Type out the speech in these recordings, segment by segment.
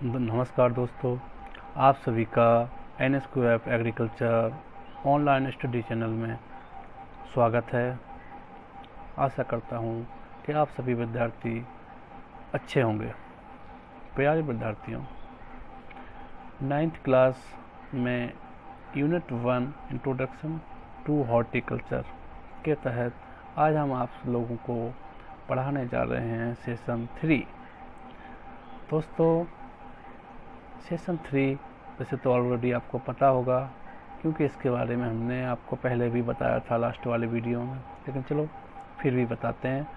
नमस्कार दोस्तों, आप सभी का NSQF agriculture online study channel में स्वागत है। आशा करता हूँ कि आप सभी विद्यार्थी अच्छे होंगे। प्यारे विद्यार्थियों, 9th क्लास में यूनिट 1 इंट्रोडक्शन टू हॉर्टिकल्चर के तहत आज हम आप लोगों को पढ़ाने जा रहे हैं सेशन 3। दोस्तों, सेशन 3 वैसे तो ऑलरेडी आपको पता होगा, क्योंकि इसके बारे में हमने आपको पहले भी बताया था लास्ट वाले वीडियो में, लेकिन चलो फिर भी बताते हैं।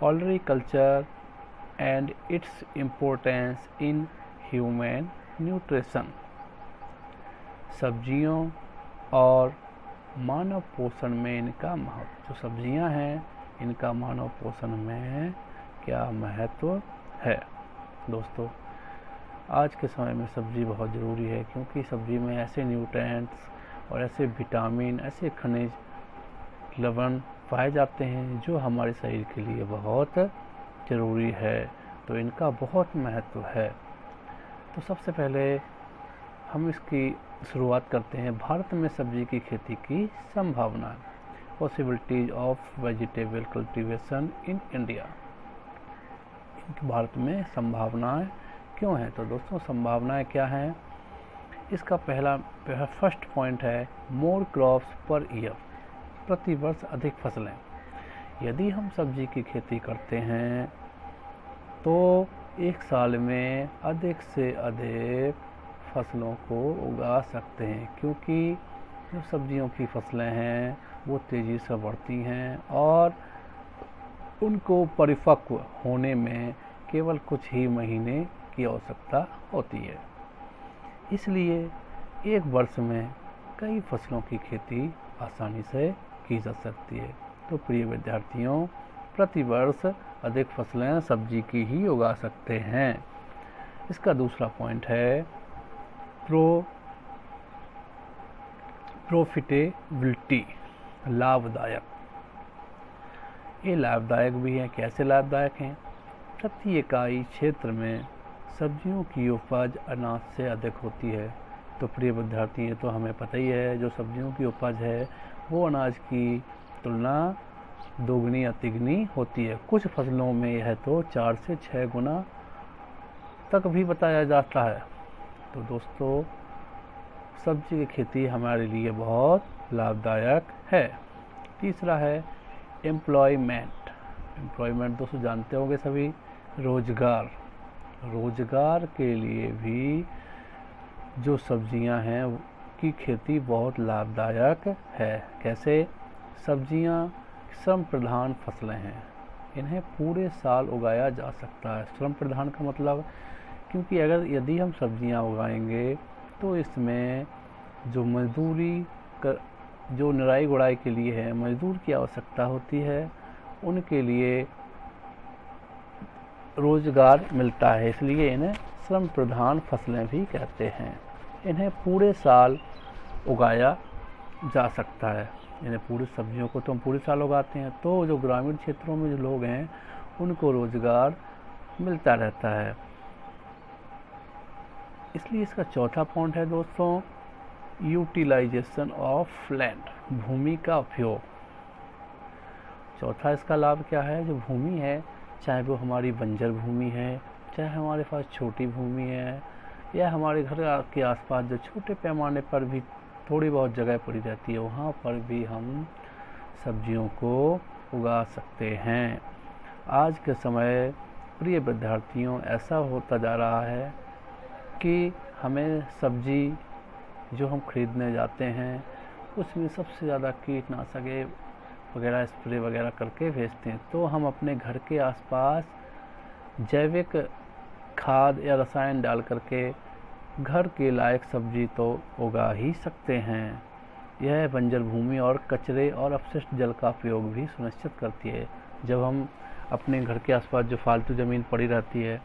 Horticulture and its importance in human nutrition. सब्जियों और मानव पोषण में इनका महत्व। जो सब्जियां हैं, इनका मानव पोषण में क्या महत्व है। दोस्तों, आज के समय में सब्जी बहुत ज़रूरी है, क्योंकि सब्जी में ऐसे न्यूट्रिएंट्स और ऐसे विटामिन, ऐसे खनिज लवण पाए जाते हैं जो हमारे शरीर के लिए बहुत ज़रूरी है, तो इनका बहुत महत्व है। तो सबसे पहले हम इसकी शुरुआत करते हैं। भारत में सब्जी की खेती की संभावना, possibilities of vegetable cultivation in India. Bharat में संभावनाएं क्यों हैं? तो दोस्तों, संभावनाएं क्या हैं? इसका फर्स्ट पॉइंट है मोर क्रॉप्स पर ईयर, प्रति वर्ष अधिक फसलें। यदि हम सब्जी की खेती करते हैं तो एक साल में अधिक से अधिक फसलों को उगा सकते हैं, क्योंकि जो सब्जियों की फसलें हैं वो तेज़ी से बढ़ती हैं और उनको परिपक्व होने में केवल कुछ ही महीने की आवश्यकता होती है। इसलिए एक वर्ष में कई फसलों की खेती आसानी से की जा सकती है। तो प्रिय विद्यार्थियों, प्रति वर्ष अधिक फसलें सब्जी की ही उगा सकते हैं। इसका दूसरा पॉइंट है प्रॉफिटेबिलिटी, लाभदायक। ये लाभदायक भी हैं। कैसे लाभदायक हैं? प्रति इकाई क्षेत्र में सब्जियों की उपज अनाज से अधिक होती है। तो प्रिय विद्यार्थी, ये तो हमें पता ही है, जो सब्जियों की उपज है वो अनाज की तुलना दोगुनी या तिगुनी होती है। कुछ फसलों में यह तो 4 से 6 गुना तक भी बताया जाता है। तो दोस्तों, सब्जी की खेती हमारे लिए बहुत लाभदायक है। तीसरा है एम्प्लॉयमेंट। एम्प्लॉयमेंट दोस्तों जानते होंगे सभी, रोजगार। रोजगार के लिए भी जो सब्जियां हैं की खेती बहुत लाभदायक है। कैसे? सब्जियां श्रम प्रधान फसलें हैं, इन्हें पूरे साल उगाया जा सकता है। श्रम प्रधान का मतलब, क्योंकि यदि हम सब्जियां उगाएंगे तो इसमें जो मजदूरी जो निराई गुड़ाई के लिए है मजदूर की आवश्यकता होती है, उनके लिए रोजगार मिलता है। इसलिए इन्हें श्रम प्रधान फसलें भी कहते हैं। इन्हें पूरे साल उगाया जा सकता है। इन्हें पूरी सब्जियों को तो हम पूरे साल उगाते हैं, तो जो ग्रामीण क्षेत्रों में जो लोग हैं उनको रोजगार मिलता रहता है। इसलिए इसका चौथा पॉइंट है दोस्तों, यूटिलाइजेशन ऑफ लैंड, भूमि का उपयोग। चौथा इसका लाभ क्या है? जो भूमि है, चाहे वो हमारी बंजर भूमि है, चाहे हमारे पास छोटी भूमि है, या हमारे घर के आसपास जो छोटे पैमाने पर भी थोड़ी बहुत जगह पड़ी रहती है, वहाँ पर भी हम सब्जियों को उगा सकते हैं। आज के समय प्रिय विद्यार्थियों, ऐसा होता जा रहा है कि हमें सब्जी जो हम खरीदने जाते हैं उसमें सबसे ज़्यादा कीटनाशक वगैरह स्प्रे वगैरह करके भेजते हैं। तो हम अपने घर के आसपास जैविक खाद या रसायन डाल करके घर के लायक सब्जी तो उगा ही सकते हैं। यह बंजर भूमि और कचरे और अपशिष्ट जल का उपयोग भी सुनिश्चित करती है। जब हम अपने घर के आसपास जो फालतू ज़मीन पड़ी रहती है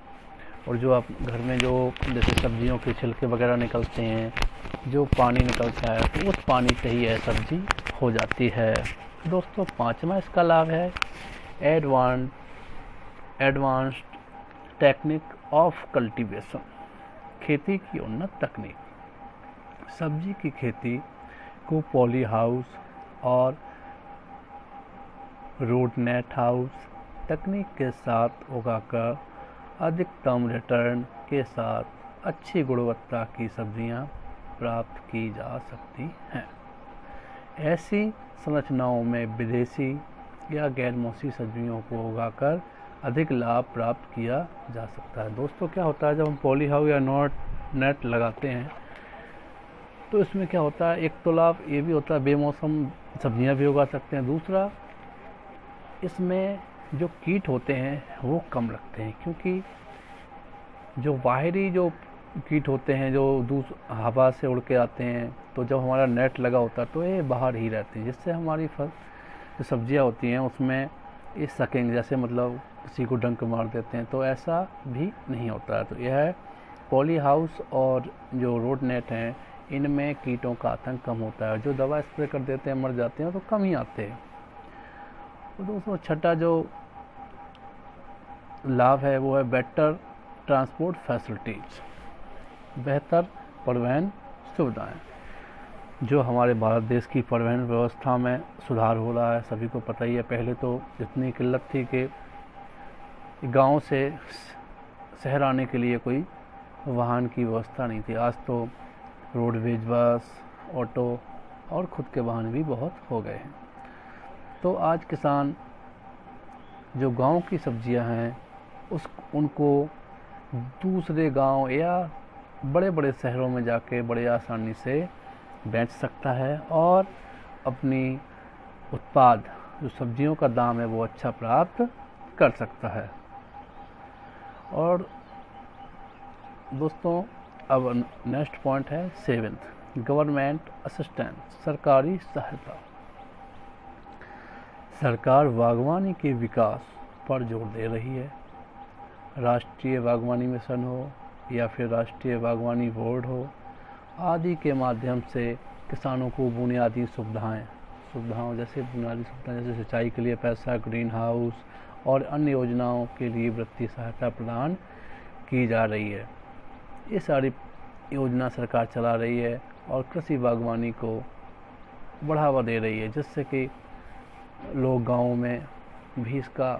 और जो आप घर में जो जैसे सब्जियों के छिलके वगैरह निकलते हैं, जो पानी निकलता है, तो उस पानी से ही यह सब्जी हो जाती है। दोस्तों, पांचवा इसका लाभ है एडवांस्ड टेक्निक ऑफ कल्टीवेशन। खेती की उन्नत तकनीक। सब्जी की खेती को पॉली हाउस और रोड नेट हाउस तकनीक के साथ उगाकर अधिकतम रिटर्न के साथ अच्छी गुणवत्ता की सब्जियां प्राप्त की जा सकती हैं। ऐसी संरचनाओं में विदेशी या गैर मौसमी सब्जियों को उगाकर अधिक लाभ प्राप्त किया जा सकता है। दोस्तों, क्या होता है जब हम पॉली हाउस या नेट लगाते हैं तो इसमें क्या होता है, एक तो लाभ ये भी होता है बेमौसम सब्जियां भी उगा सकते हैं। दूसरा, इसमें जो कीट होते हैं वो कम लगते हैं, क्योंकि जो बाहरी जो कीट होते हैं जो हवा से उड़ के आते हैं, तो जब हमारा नेट लगा होता है तो ये बाहर ही रहते हैं, जिससे हमारी जो सब्जियां होती हैं उसमें ये सकेंगे, जैसे मतलब किसी को डंक मार देते हैं, तो ऐसा भी नहीं होता है। तो यह पॉली हाउस और जो रोड नेट हैं इनमें कीटों का आतंक कम होता है। जो दवा स्प्रे कर देते हैं मर जाते हैं तो कम ही आते हैं। तो दोस्तों, छठा जो लाभ है वो है बेटर ट्रांसपोर्ट फैसिलिटीज, बेहतर परिवहन सुविधाएं। जो हमारे भारत देश की परिवहन व्यवस्था में सुधार हो रहा है, सभी को पता ही है। पहले तो इतनी किल्लत थी कि गांव से शहर आने के लिए कोई वाहन की व्यवस्था नहीं थी। आज तो रोडवेज, बस, ऑटो और खुद के वाहन भी बहुत हो गए हैं। तो आज किसान जो गांव की सब्जियां हैं उनको दूसरे गांव या बड़े बड़े शहरों में जाके बड़े आसानी से बेच सकता है और अपनी उत्पाद जो सब्जियों का दाम है वो अच्छा प्राप्त कर सकता है। और दोस्तों, अब नेक्स्ट पॉइंट है 7th, गवर्नमेंट असिस्टेंस, सरकारी सहायता। सरकार बागवानी के विकास पर जोर दे रही है। राष्ट्रीय बागवानी मिशन हो या फिर राष्ट्रीय बागवानी बोर्ड हो आदि के माध्यम से किसानों को बुनियादी सुविधाओं जैसे सिंचाई के लिए पैसा, ग्रीन हाउस और अन्य योजनाओं के लिए वित्तीय सहायता प्रदान की जा रही है। ये सारी योजना सरकार चला रही है और कृषि बागवानी को बढ़ावा दे रही है, जिससे कि लोग गाँव में भी इसका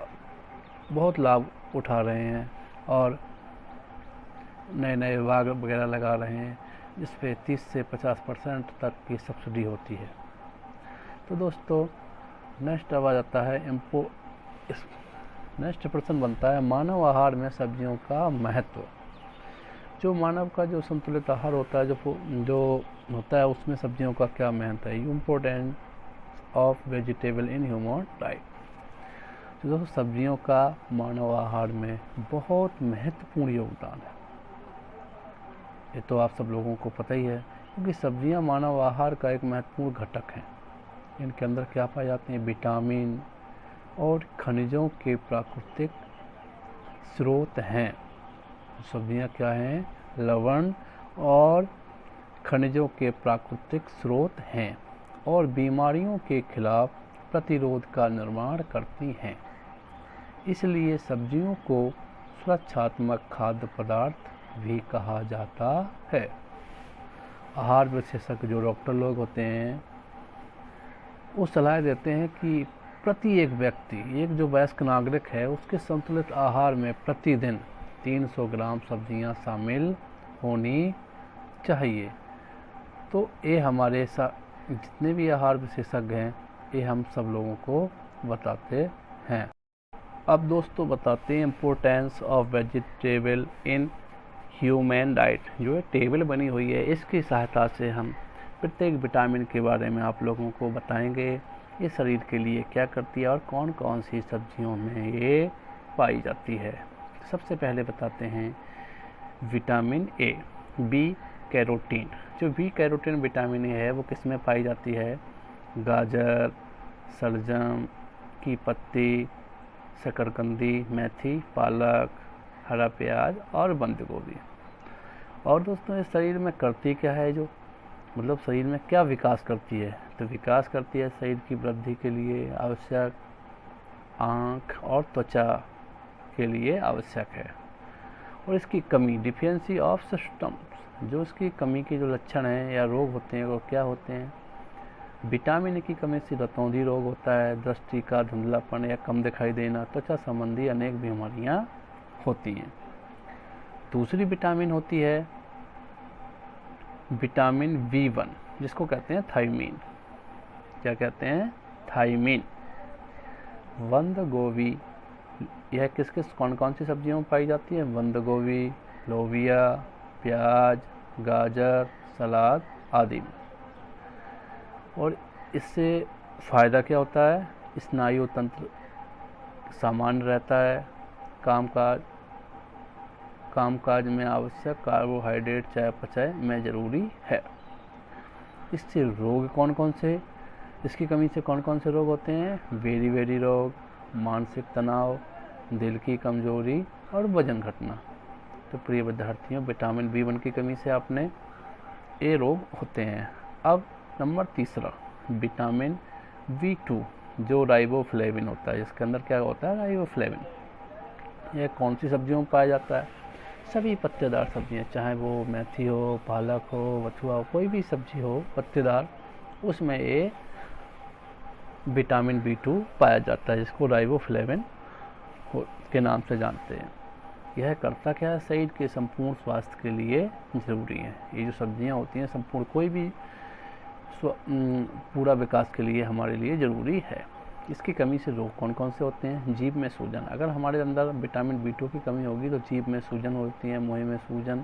बहुत लाभ उठा रहे हैं और नए नए बाग वगैरह लगा रहे हैं, जिस पे 30 से 50% तक की सब्सिडी होती है। तो दोस्तों, नेक्स्ट अब आ जाता है नेक्स्ट प्रश्न बनता है मानव आहार में सब्जियों का महत्व। जो मानव का जो संतुलित आहार होता है, जो होता है, उसमें सब्जियों का क्या महत्व है। Importance of vegetable in human diet. तो दोस्तों, सब्जियों का मानव आहार में बहुत महत्वपूर्ण योगदान है। ये तो आप सब लोगों को पता ही है, क्योंकि सब्जियां मानव आहार का एक महत्वपूर्ण घटक हैं। इनके अंदर क्या पाए जाते हैं, विटामिन और खनिजों के प्राकृतिक स्रोत हैं। सब्जियां क्या हैं, लवण और खनिजों के प्राकृतिक स्रोत हैं और बीमारियों के खिलाफ प्रतिरोध का निर्माण करती हैं। इसलिए सब्जियों को सुरक्षात्मक खाद्य पदार्थ भी कहा जाता है। आहार विशेषज्ञ जो डॉक्टर लोग होते हैं वो सलाह देते हैं कि प्रति एक व्यक्ति, एक जो वयस्क नागरिक है, उसके संतुलित आहार में प्रतिदिन 300 ग्राम सब्जियां शामिल होनी चाहिए। तो ये हमारे जितने भी आहार विशेषज्ञ हैं ये हम सब लोगों को बताते हैं। अब दोस्तों बताते हैं importance of vegetable in human diet. जो है टेबल बनी हुई है, इसकी सहायता से हम प्रत्येक विटामिन के बारे में आप लोगों को बताएंगे, ये शरीर के लिए क्या करती है और कौन कौन सी सब्जियों में ये पाई जाती है। सबसे पहले बताते हैं विटामिन ए, बी कैरोटीन। जो बी कैरोटीन विटामिन ए है वो किस में पाई जाती है, गाजर, शलजम की पत्ती, शकरकंदी, मेथी, पालक, हरा प्याज और बंद गोभी। और दोस्तों, ये शरीर में करती क्या है, जो मतलब शरीर में क्या विकास करती है, तो विकास करती है शरीर की वृद्धि के लिए आवश्यक, आँख और त्वचा के लिए आवश्यक है। और इसकी कमी डिफिशिएंसी ऑफ सिस्टम्स, जो इसकी कमी के जो लक्षण हैं या रोग होते हैं वो क्या होते हैं। विटामिन ए की कमी से रतौंधी रोग होता है, दृष्टि का धुंधलापन या कम दिखाई देना, त्वचा संबंधी अनेक बीमारियां होती हैं। दूसरी विटामिन होती है विटामिन B1, जिसको कहते हैं थायमीन। क्या कहते हैं? थायमीन। बंद गोभी, यह किस किस कौन कौन सी सब्जियों में पाई जाती है? बंद गोभी, लोबिया, प्याज, गाजर, सलाद आदि में। और इससे फ़ायदा क्या होता है? स्नायु तंत्र सामान्य रहता है, कामकाज में आवश्यक कार्बोहाइड्रेट चयापचय में ज़रूरी है। इससे रोग कौन कौन से, इसकी कमी से कौन कौन से रोग होते हैं? बेरी रोग, मानसिक तनाव, दिल की कमजोरी और वजन घटना। तो प्रिय विद्यार्थियों, विटामिन B1 की कमी से आपने ये रोग होते हैं। अब नंबर तीसरा विटामिन B2, जो राइबोफ्लेविन होता है। इसके अंदर क्या होता है? राइबोफ्लेविन। यह कौन सी सब्जियों में पाया जाता है? सभी पत्तेदार सब्जियां, चाहे वो मेथी हो, पालक हो, बथुआ हो, कोई भी सब्जी हो पत्तेदार, उसमें ये विटामिन B2 पाया जाता है, जिसको राइबोफ्लेविन के नाम से जानते हैं। यह करता क्या है? शरीर के संपूर्ण स्वास्थ्य के लिए ज़रूरी है। ये जो सब्जियां होती हैं संपूर्ण कोई भी पूरा विकास के लिए हमारे लिए ज़रूरी है। इसकी कमी से रोग कौन कौन से होते हैं? जीभ में सूजन। अगर हमारे अंदर विटामिन B2 की कमी होगी तो जीभ में सूजन होती है, मुँह में सूजन,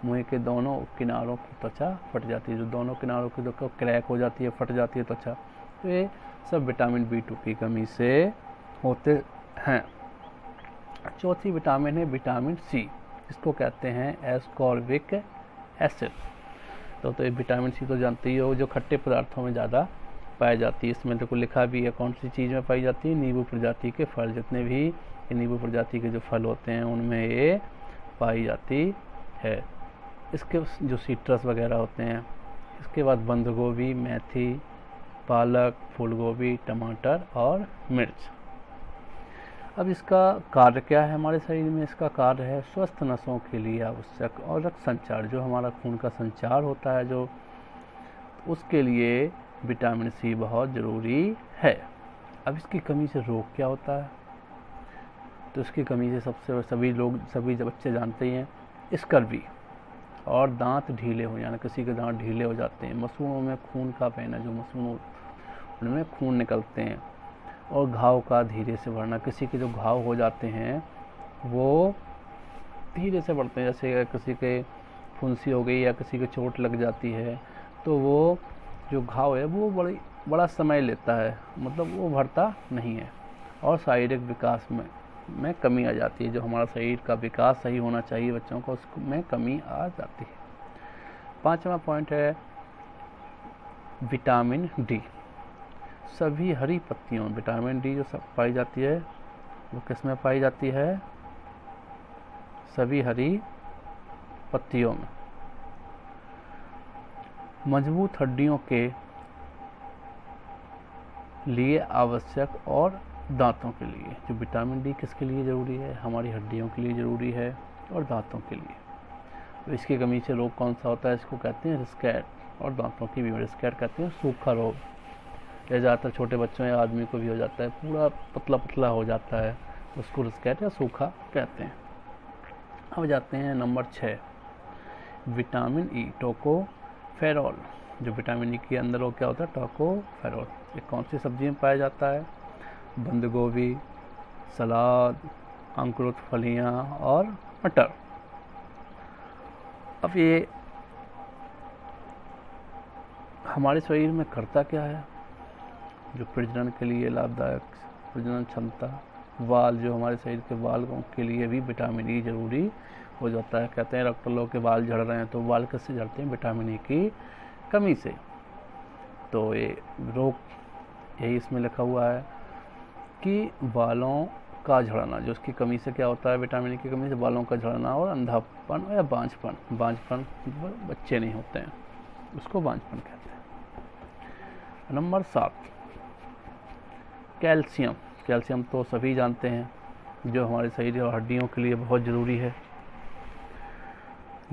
मुँह के दोनों किनारों की त्वचा फट जाती है, जो दोनों किनारों की तो क्रैक हो जाती है, फट जाती है त्वचा। तो ये सब विटामिन B2 की कमी से होते हैं। चौथी विटामिन है विटामिन C, इसको कहते हैं एस्कॉर्बिक एसिड। तो ये विटामिन C तो जानते ही हो, जो खट्टे पदार्थों में ज़्यादा पाई जाती है। इसमें देखो लिखा भी है कौन सी चीज़ में पाई जाती है? नींबू प्रजाति के फल, जितने भी नींबू प्रजाति के जो फल होते हैं उनमें ये पाई जाती है। इसके जो सिट्रस वगैरह होते हैं। इसके बाद बंद गोभी, मेथी, पालक, फूल गोभी, टमाटर और मिर्च। अब इसका कार्य क्या है हमारे शरीर में? इसका कार्य है स्वस्थ नसों के लिए आवश्यक और रक्त संचार, जो हमारा खून का संचार होता है जो, उसके लिए विटामिन C बहुत ज़रूरी है। अब इसकी कमी से रोग क्या होता है? तो इसकी कमी से सभी बच्चे जानते ही हैं, स्कर्वी और दांत ढीले हो जाना। किसी के दांत ढीले हो जाते हैं, मसूड़ों में खून का बहना, जो मसूड़ों उनमें खून निकलते हैं, और घाव का धीरे से बढ़ना। किसी के जो घाव हो जाते हैं वो धीरे से बढ़ते हैं, जैसे किसी के फुंसी हो गई या किसी के चोट लग जाती है तो वो जो घाव है वो बड़ा समय लेता है, मतलब वो भरता नहीं है, और शारीरिक विकास में कमी आ जाती है। जो हमारा शरीर का विकास सही होना चाहिए बच्चों का, उसमें कमी आ जाती है। पांचवा पॉइंट है विटामिन D। सभी हरी पत्तियों में विटामिन D जो सब पाई जाती है वो किस में पाई जाती है? सभी हरी पत्तियों में। मजबूत हड्डियों के लिए आवश्यक और दांतों के लिए। जो विटामिन D किसके लिए ज़रूरी है? हमारी हड्डियों के लिए ज़रूरी है और दांतों के लिए। तो इसकी कमी से रोग कौन सा होता है? इसको कहते हैं रिस्कैट, और दांतों की बीमारी। रिस्कैट कहते हैं सूखा रोग। यह ज़्यादातर छोटे बच्चों या आदमी को भी हो जाता है, पूरा पतला पतला हो जाता है, उसको रिस्कैट या सूखा कहते हैं। अब जाते हैं नंबर 6 विटामिन E, टोकोफेरोल। जो विटामिन E के अंदर वो क्या होता है? टोकोफेरोल। ये कौन सी सब्जी में पाया जाता है? बंद गोभी, सलाद, अंकुरित फलियां और मटर। अब ये हमारे शरीर में करता क्या है? जो प्रजनन के लिए लाभदायक, प्रजनन क्षमता, बाल, जो हमारे शरीर के बाल के लिए भी विटामिन E जरूरी हो जाता है। कहते हैं डॉक्टर लोग के बाल झड़ रहे हैं, तो बाल किससे झड़ते हैं? विटामिन E की कमी से। तो ये रोग यही इसमें लिखा हुआ है कि बालों का झड़ना, जो उसकी कमी से क्या होता है? विटामिन E की कमी से बालों का झड़ना और अंधापन या बांझपन बच्चे नहीं होते हैं, उसको बांझपन कहते हैं। Number 7 calcium. कैल्शियम तो सभी जानते हैं, जो हमारे शरीर और हड्डियों के लिए बहुत ज़रूरी है।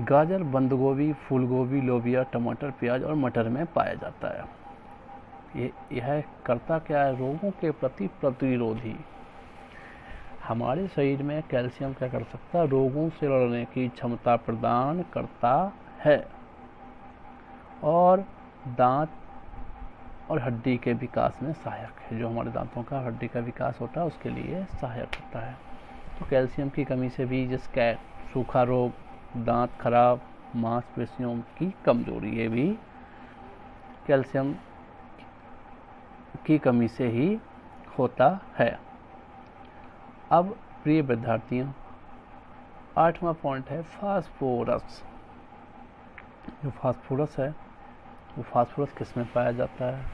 गाजर, बंद गोभी, फूल गोभी, लोबिया, टमाटर, प्याज और मटर में पाया जाता है। यह करता क्या है? रोगों के प्रति प्रतिरोधी। हमारे शरीर में कैल्शियम क्या कर सकता है? रोगों से लड़ने की क्षमता प्रदान करता है और दांत और हड्डी के विकास में सहायक है। जो हमारे दांतों का हड्डी का विकास होता है उसके लिए सहायक होता है। तो कैल्शियम की कमी से भी जिसका सूखा रोग, दांत खराब, मांसपेशियों की कमजोरी, ये भी कैल्शियम की कमी से ही होता है। अब प्रिय विद्यार्थियों, 8वां पॉइंट है फास्फोरस। जो फास्फोरस है वो फास्फोरस किस में पाया जाता है?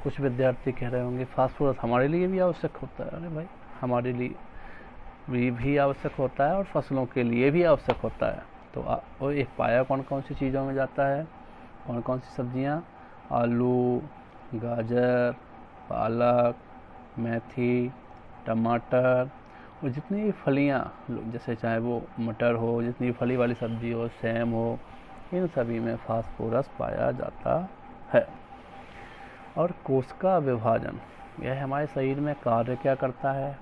कुछ विद्यार्थी कह रहे होंगे फास्फोरस हमारे लिए भी आवश्यक होता है। अरे भाई, हमारे लिए भी आवश्यक होता है और फसलों के लिए भी आवश्यक होता है। तो वो एक पाया कौन कौन सी चीज़ों में जाता है? कौन कौन सी सब्जियां? आलू, गाजर, पालक, मेथी, टमाटर और जितनी भी फलियां, जैसे चाहे वो मटर हो, जितनी फली वाली सब्जी हो, सेम हो, इन सभी में फास्फोरस पाया जाता है। और कोशिका विभाजन, यह हमारे शरीर में कार्य क्या करता है?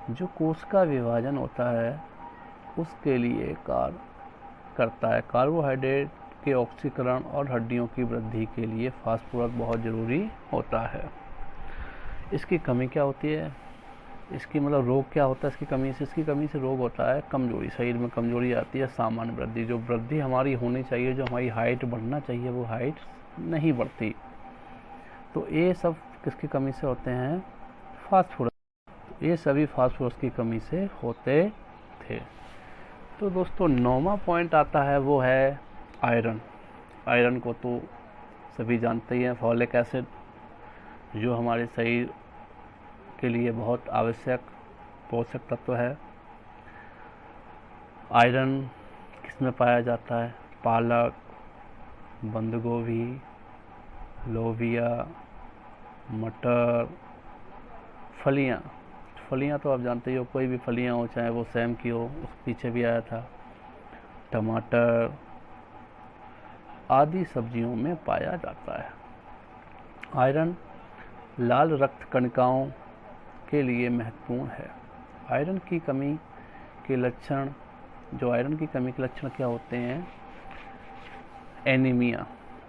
जो कोशिका विभाजन होता है उसके लिए कार्य करता है। कार्बोहाइड्रेट के ऑक्सीकरण और हड्डियों की वृद्धि के लिए फास्फोरस बहुत ज़रूरी होता है। इसकी कमी क्या होती है? इसकी मतलब रोग क्या होता है इसकी कमी से? इसकी कमी से रोग होता है कमजोरी, शरीर में कमजोरी आती है, सामान्य वृद्धि। जो वृद्धि हमारी होनी चाहिए, जो हमारी हाइट बढ़ना चाहिए, वो हाइट नहीं बढ़ती। तो ये सब किसकी कमी से होते हैं? फास्फोरस। ये सभी फास्फोरस की कमी से होते थे। तो दोस्तों 9वां पॉइंट आता है, वो है आयरन। आयरन को तो सभी जानते ही हैं, फॉलिक एसिड, जो हमारे शरीर के लिए बहुत आवश्यक पोषक तत्व है। आयरन किसमें पाया जाता है? पालक, बंद गोभी, लोबिया, मटर, फलियां तो आप जानते ही हो, कोई भी फलियां हो, चाहे वो सेम की हो, उस पीछे भी आया था, टमाटर आदि सब्जियों में पाया जाता है। आयरन लाल रक्त कणिकाओं के लिए महत्वपूर्ण है। आयरन की कमी के लक्षण, जो आयरन की कमी के लक्षण क्या होते हैं? एनीमिया,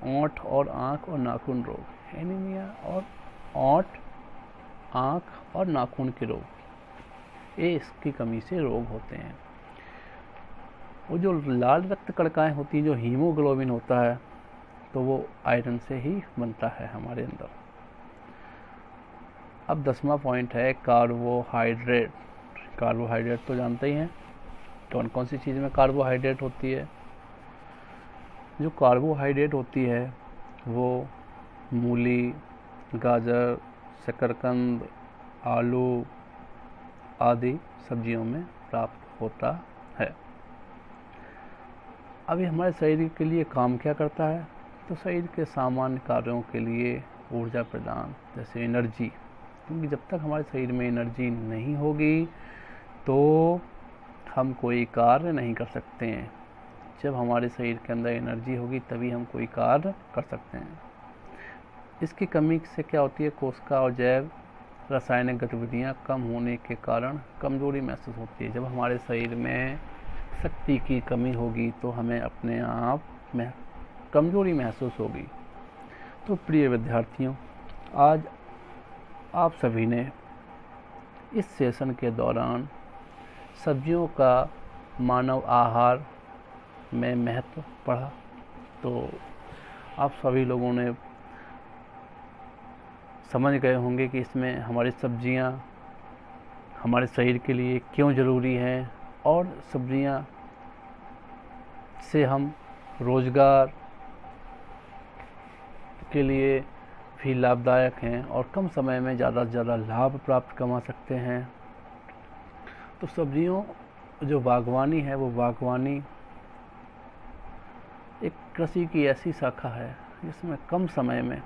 ओंठ और आँख और नाखून रोग। एनीमिया और ओंठ, आँख और नाखून के रोग, ये इसकी कमी से रोग होते हैं। वो जो लाल रक्त कणिकाएं होती हैं, जो हीमोग्लोबिन होता है, तो वो आयरन से ही बनता है हमारे अंदर। अब 10वां पॉइंट है कार्बोहाइड्रेट। कार्बोहाइड्रेट तो जानते ही हैं, कौन कौन सी चीज़ में कार्बोहाइड्रेट होती है? जो कार्बोहाइड्रेट होती है वो मूली, गाजर, शकरकंद, आलू आदि सब्जियों में प्राप्त होता है। अब ये हमारे शरीर के लिए काम क्या करता है? तो शरीर के सामान्य कार्यों के लिए ऊर्जा प्रदान, जैसे एनर्जी, क्योंकि जब तक हमारे शरीर में एनर्जी नहीं होगी तो हम कोई कार्य नहीं कर सकते हैं। जब हमारे शरीर के अंदर एनर्जी होगी तभी हम कोई कार्य कर सकते हैं। इसकी कमी से क्या होती है? कोशिका और जैव रासायनिक गतिविधियां कम होने के कारण कमजोरी महसूस होती है। जब हमारे शरीर में शक्ति की कमी होगी तो हमें अपने आप में कमजोरी महसूस होगी। तो प्रिय विद्यार्थियों, आज आप सभी ने इस सेशन के दौरान सब्जियों का मानव आहार में महत्व पढ़ा। तो आप सभी लोगों ने समझ गए होंगे कि इसमें हमारी सब्जियां हमारे शरीर के लिए क्यों ज़रूरी हैं, और सब्जियां से हम रोज़गार के लिए भी लाभदायक हैं और कम समय में ज़्यादा से ज़्यादा लाभ प्राप्त कमा सकते हैं। तो सब्जियों जो बागवानी है, वो बागवानी एक कृषि की ऐसी शाखा है जिसमें कम समय में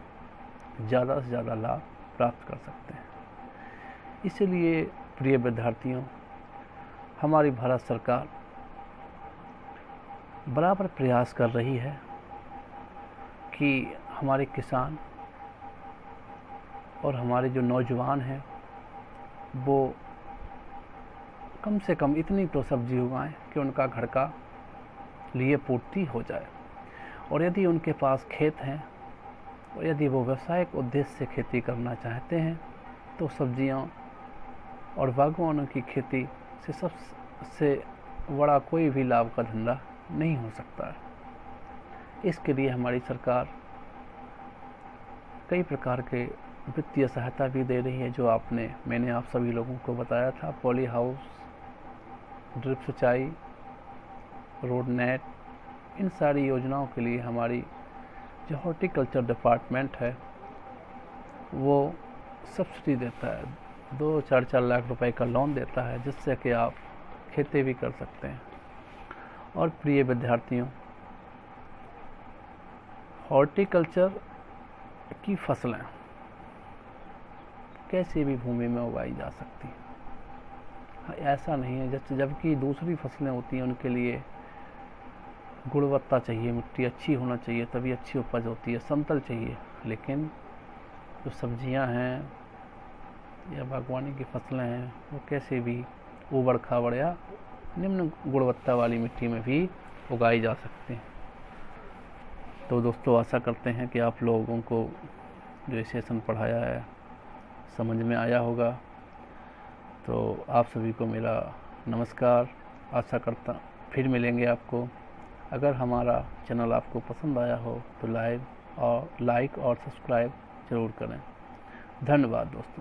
ज़्यादा से ज़्यादा लाभ प्राप्त कर सकते हैं। इसलिए प्रिय विद्यार्थियों, हमारी भारत सरकार बराबर प्रयास कर रही है कि हमारे किसान और हमारे जो नौजवान हैं वो कम से कम इतनी तो सब्जी उगाएं कि उनका घर का लिए पूर्ति हो जाए। और यदि उनके पास खेत हैं और यदि वो व्यावसायिक उद्देश्य से खेती करना चाहते हैं तो सब्जियां और बागवानों की खेती से सबसे बड़ा कोई भी लाभ का धंधा नहीं हो सकता है। इसके लिए हमारी सरकार कई प्रकार के वित्तीय सहायता भी दे रही है, जो मैंने आप सभी लोगों को बताया था। पॉली हाउस, ड्रिप सिंचाई, रोड नेट, इन सारी योजनाओं के लिए हमारी जो हॉर्टिकल्चर डिपार्टमेंट है वो सब्सिडी देता है, 2-4 लाख रुपए का लोन देता है, जिससे कि आप खेती भी कर सकते हैं। और प्रिय विद्यार्थियों, हॉर्टिकल्चर की फसलें कैसी भी भूमि में उगाई जा सकती हैं। ऐसा नहीं है, जबकि दूसरी फसलें होती हैं उनके लिए गुणवत्ता चाहिए, मिट्टी अच्छी होना चाहिए तभी अच्छी उपज होती है, समतल चाहिए। लेकिन जो सब्जियां हैं या बागवानी की फसलें हैं वो कैसे भी ऊबड़ खाबड़ या निम्न गुणवत्ता वाली मिट्टी में भी उगाई जा सकती हैं। तो दोस्तों, आशा करते हैं कि आप लोगों को जो सेशन पढ़ाया है समझ में आया होगा। तो आप सभी को मेरा नमस्कार। आशा करता फिर मिलेंगे आपको। अगर हमारा चैनल आपको पसंद आया हो तो लाइक और सब्सक्राइब ज़रूर करें। धन्यवाद दोस्तों।